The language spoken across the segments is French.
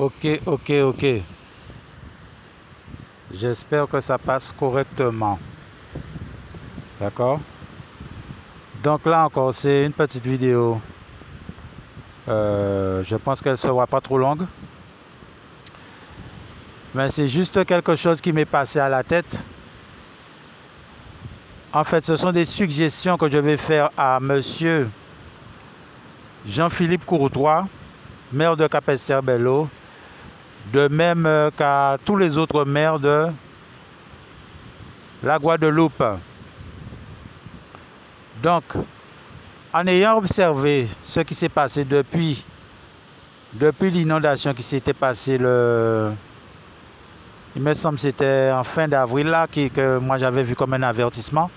Ok. J'espère que ça passe correctement. D'accord? Donc là encore, c'est une petite vidéo. Je pense qu'elle ne sera pas trop longue. Mais c'est juste quelque chose qui m'est passé à la tête. En fait, ce sont des suggestions que je vais faire à monsieur Jean-Philippe Courtois, maire de Capesterre-Belle-Eau, de même qu'à tous les autres maires de la Guadeloupe. Donc, en ayant observé ce qui s'est passé depuis l'inondation qui s'était passée il me semble que c'était en fin d'avril là que moi j'avais vu comme un avertissement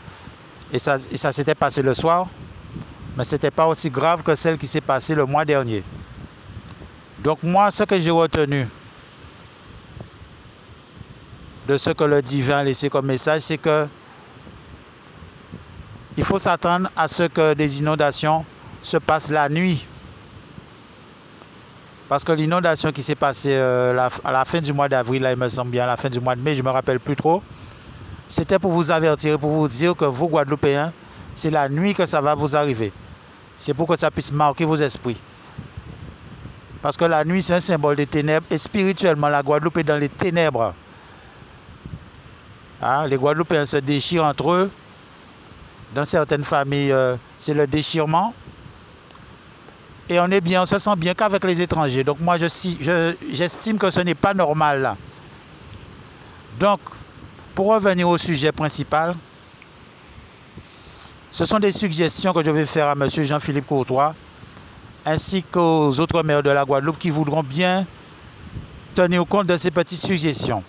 et ça s'était passé le soir, mais ce n'était pas aussi grave que celle qui s'est passée le mois dernier. Donc moi, ce que j'ai retenu de ce que le divin a laissé comme message, c'est que il faut s'attendre à ce que des inondations se passent la nuit. Parce que l'inondation qui s'est passée à la fin du mois d'avril, là, il me semble bien, à la fin du mois de mai, je ne me rappelle plus trop, c'était pour vous avertir, pour vous dire que vous, Guadeloupéens, c'est la nuit que ça va vous arriver. C'est pour que ça puisse marquer vos esprits. Parce que la nuit, c'est un symbole des ténèbres. Et spirituellement, la Guadeloupe est dans les ténèbres. Hein? Les Guadeloupéens se déchirent entre eux. Dans certaines familles, c'est le déchirement. Et on se sent bien qu'avec les étrangers. Donc moi, j'estime que ce n'est pas normal là. Donc, pour revenir au sujet principal, ce sont des suggestions que je vais faire à M. Jean-Philippe Courtois, ainsi qu'aux autres maires de la Guadeloupe qui voudront bien tenir compte de ces petites suggestions.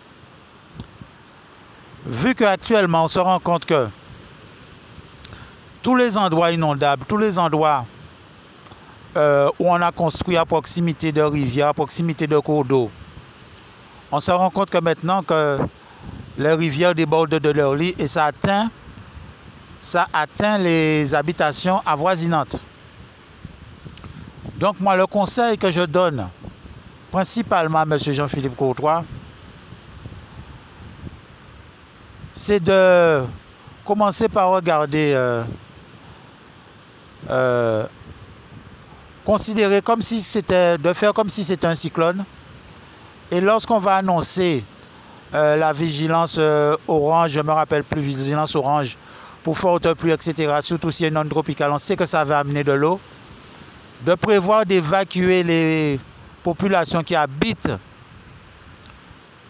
Vu qu'actuellement, on se rend compte que tous les endroits inondables, tous les endroits où on a construit à proximité de rivières, à proximité de cours d'eau, on se rend compte que maintenant que les rivières débordent de leur lit et ça atteint les habitations avoisinantes. Donc moi, le conseil que je donne principalement à M. Jean-Philippe Courtois, c'est de commencer par regarder, considérer comme si c'était, de faire comme si c'était un cyclone. Et lorsqu'on va annoncer la vigilance orange, je ne me rappelle plus, vigilance orange pour forte pluie, etc., surtout s'il y a une onde tropicale, on sait que ça va amener de l'eau, de prévoir d'évacuer les populations qui habitent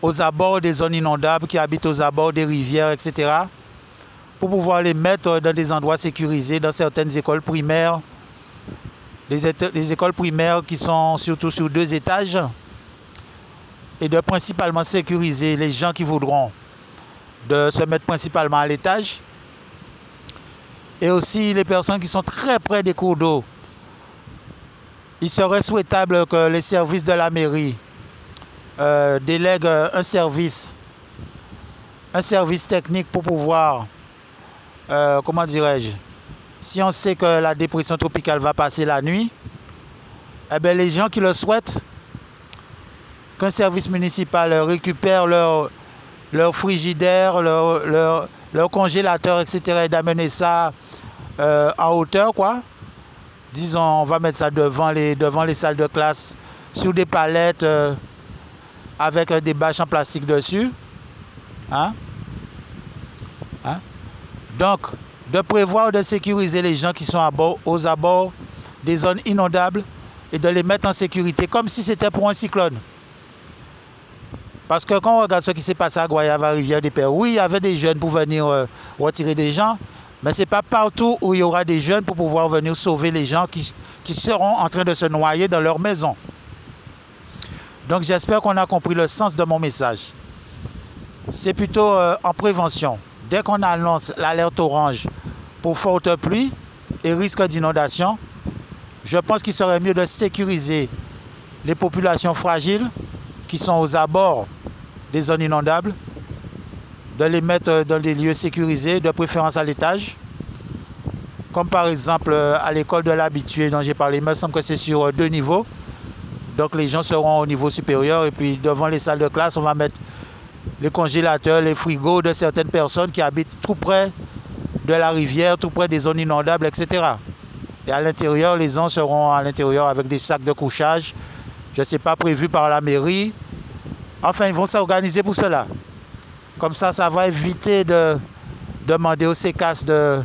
aux abords des zones inondables, qui habitent aux abords des rivières, etc., pour pouvoir les mettre dans des endroits sécurisés, dans certaines écoles primaires, les écoles primaires qui sont surtout sur 2 étages, et de principalement sécuriser les gens qui voudront de se mettre principalement à l'étage, et aussi les personnes qui sont très près des cours d'eau. Il serait souhaitable que les services de la mairie délèguent un service technique pour pouvoir, comment dirais-je, si on sait que la dépression tropicale va passer la nuit, eh bien les gens qui le souhaitent, qu'un service municipal récupère leur frigidaire, leur congélateur, etc. et d'amener ça en hauteur, quoi. Disons, on va mettre ça devant les salles de classe, sur des palettes avec des bâches en plastique dessus. Hein? Donc, de prévoir de sécuriser les gens qui sont aux abords des zones inondables et de les mettre en sécurité comme si c'était pour un cyclone. Parce que quand on regarde ce qui s'est passé à Goyave, à Rivière-des-Pères, oui, il y avait des jeunes pour venir retirer des gens, mais ce n'est pas partout où il y aura des jeunes pour pouvoir venir sauver les gens qui seront en train de se noyer dans leur maison. Donc j'espère qu'on a compris le sens de mon message. C'est plutôt en prévention. Dès qu'on annonce l'alerte orange pour forte pluie et risque d'inondation, je pense qu'il serait mieux de sécuriser les populations fragiles qui sont aux abords des zones inondables, de les mettre dans des lieux sécurisés, de préférence à l'étage, comme par exemple à l'école de l'habitué dont j'ai parlé. Il me semble que c'est sur 2 niveaux. Donc les gens seront au niveau supérieur et puis devant les salles de classe, on va mettre les congélateurs, les frigos de certaines personnes qui habitent tout près de la rivière, tout près des zones inondables, etc. Et à l'intérieur, les gens seront à l'intérieur avec des sacs de couchage, je ne sais pas, prévus par la mairie. Enfin, ils vont s'organiser pour cela. Comme ça va éviter de demander aux CECAS de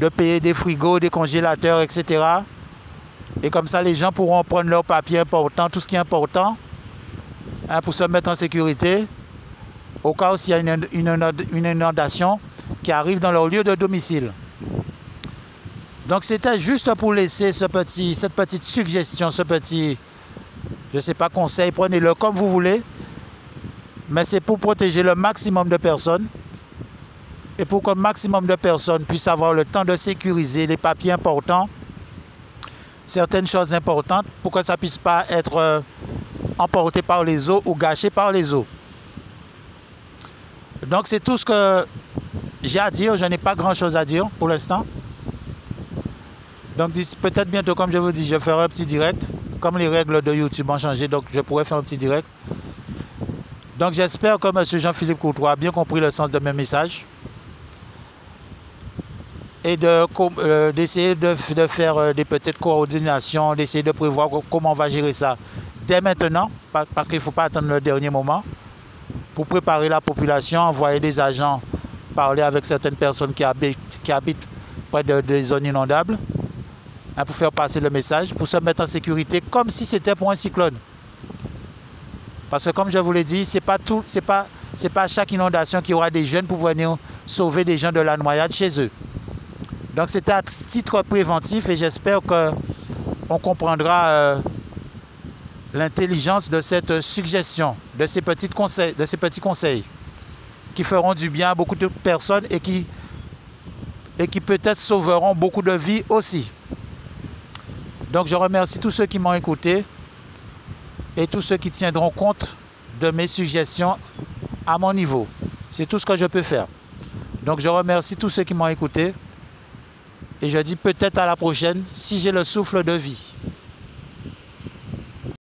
payer des frigos, des congélateurs, etc. Et comme ça, les gens pourront prendre leurs papiers importants, tout ce qui est important, hein, pour se mettre en sécurité, au cas où il y a une inondation qui arrive dans leur lieu de domicile. Donc c'était juste pour laisser cette petite suggestion, ce petit, je ne sais pas, conseil, prenez-le comme vous voulez, mais c'est pour protéger le maximum de personnes et pour qu'un maximum de personnes puissent avoir le temps de sécuriser les papiers importants, certaines choses importantes, pour que ça ne puisse pas être emporté par les eaux ou gâché par les eaux. Donc c'est tout ce que j'ai à dire, je n'ai pas grand chose à dire pour l'instant. Donc peut-être bientôt, comme je vous dis, je ferai un petit direct. Comme les règles de YouTube ont changé, donc je pourrais faire un petit direct. Donc j'espère que M. Jean-Philippe Courtois a bien compris le sens de mes messages. Et d'essayer de faire des petites coordinations, d'essayer de prévoir comment on va gérer ça dès maintenant, parce qu'il ne faut pas attendre le dernier moment, pour préparer la population, envoyer des agents, parler avec certaines personnes qui habitent près des zones inondables, hein, pour faire passer le message, pour se mettre en sécurité comme si c'était pour un cyclone. Parce que comme je vous l'ai dit, c'est pas à chaque inondation qu'il y aura des jeunes pour venir sauver des gens de la noyade chez eux. Donc c'était à titre préventif et j'espère qu'on comprendra l'intelligence de cette suggestion, de ces petits conseils qui feront du bien à beaucoup de personnes et qui peut-être sauveront beaucoup de vies aussi. Donc je remercie tous ceux qui m'ont écouté et tous ceux qui tiendront compte de mes suggestions à mon niveau. C'est tout ce que je peux faire. Donc je remercie tous ceux qui m'ont écouté et je dis peut-être à la prochaine si j'ai le souffle de vie.